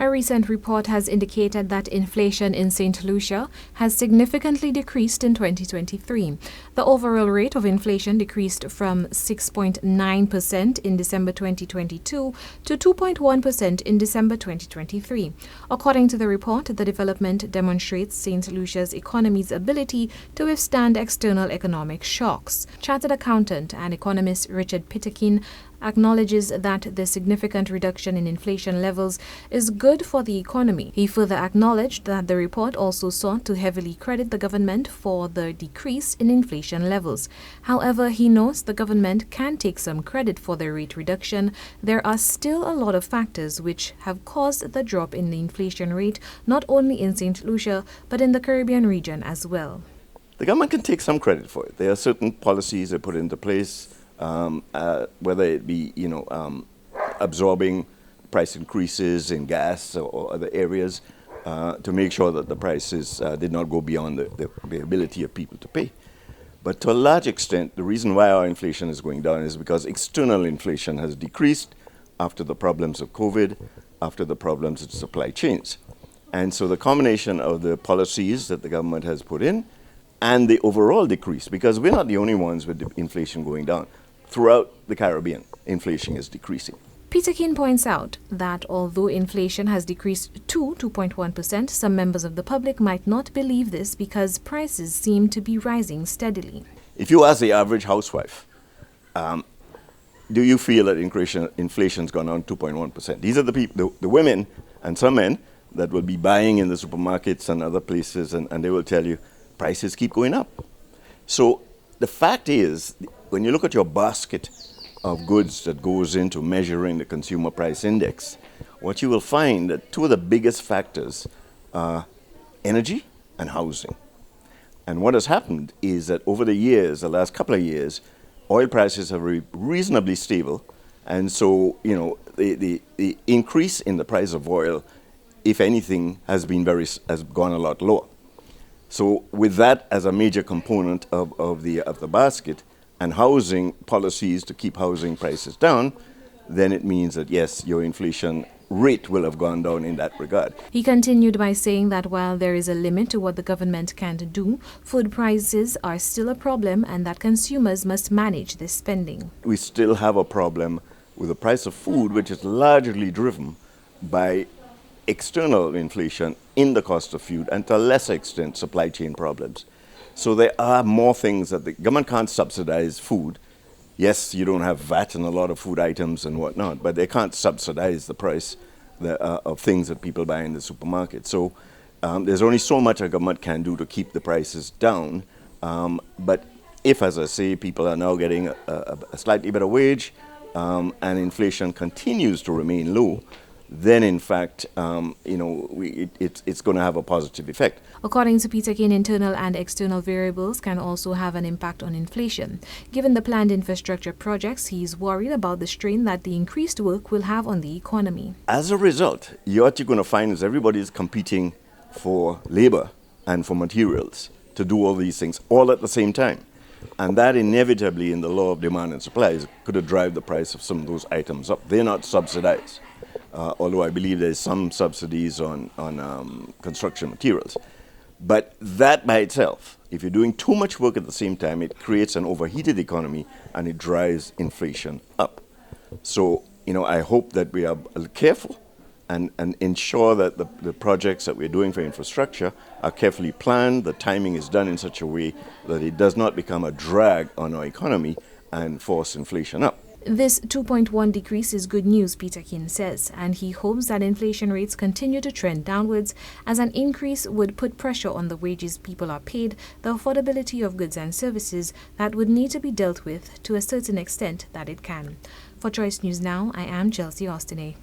A recent report has indicated that inflation in St. Lucia has significantly decreased in 2023. The overall rate of inflation decreased from 6.9% in December 2022 to 2.1% in December 2023. According to the report, the development demonstrates St. Lucia's economy's ability to withstand external economic shocks. Chartered accountant and economist Richard Peterkin acknowledges that the significant reduction in inflation levels is good for the economy. He further acknowledged that the report also sought to heavily credit the government for the decrease in inflation levels. However, he notes the government can take some credit for the rate reduction. There are still a lot of factors which have caused the drop in the inflation rate, not only in St. Lucia, but in the Caribbean region as well. The government can take some credit for it. There are certain policies they put into place, whether it be, absorbing price increases in gas or other areas to make sure that the prices did not go beyond the ability of people to pay. But to a large extent, the reason why our inflation is going down is because external inflation has decreased after the problems of COVID, after the problems of supply chains. And so the combination of the policies that the government has put in and the overall decrease, because we're not the only ones with the inflation going down. Throughout the Caribbean, inflation is decreasing. Peterkin points out that although inflation has decreased to 2.1%, some members of the public might not believe this because prices seem to be rising steadily. If you ask the average housewife, do you feel that inflation's gone on 2.1%? These are the people, the women and some men that will be buying in the supermarkets and other places, and they will tell you prices keep going up. So the fact is, when you look at your basket of goods that goes into measuring the consumer price index, what you will find that two of the biggest factors are energy and housing. And what has happened is that over the years, the last couple of years, oil prices have been reasonably stable. And so, the increase in the price of oil, if anything, has gone a lot lower. So with that as a major component of the basket, and housing policies to keep housing prices down, then it means that, yes, your inflation rate will have gone down in that regard. He continued by saying that while there is a limit to what the government can do, food prices are still a problem and that consumers must manage this spending. We still have a problem with the price of food, which is largely driven by external inflation in the cost of food and to a lesser extent supply chain problems. So there are more things that the government can't subsidize food. Yes, you don't have VAT on a lot of food items and whatnot, but they can't subsidize the price of things that people buy in the supermarket. So there's only so much a government can do to keep the prices down. But if, as I say, people are now getting a slightly better wage and inflation continues to remain low, then in fact, it's going to have a positive effect. According to Peterkin, internal and external variables can also have an impact on inflation. Given the planned infrastructure projects, he is worried about the strain that the increased work will have on the economy. As a result, what you're going to find is everybody is competing for labor and for materials to do all these things all at the same time. And that inevitably, in the law of demand and supply, could have driven the price of some of those items up. They're not subsidized. Although I believe there's some subsidies on construction materials. But that by itself, if you're doing too much work at the same time, it creates an overheated economy and it drives inflation up. So, I hope that we are careful and ensure that the projects that we're doing for infrastructure are carefully planned, the timing is done in such a way that it does not become a drag on our economy and force inflation up. This 2.1 decrease is good news, Peterkin says, and he hopes that inflation rates continue to trend downwards, as an increase would put pressure on the wages people are paid, the affordability of goods and services that would need to be dealt with to a certain extent that it can. For Choice News Now, I am Chelsea Austinay.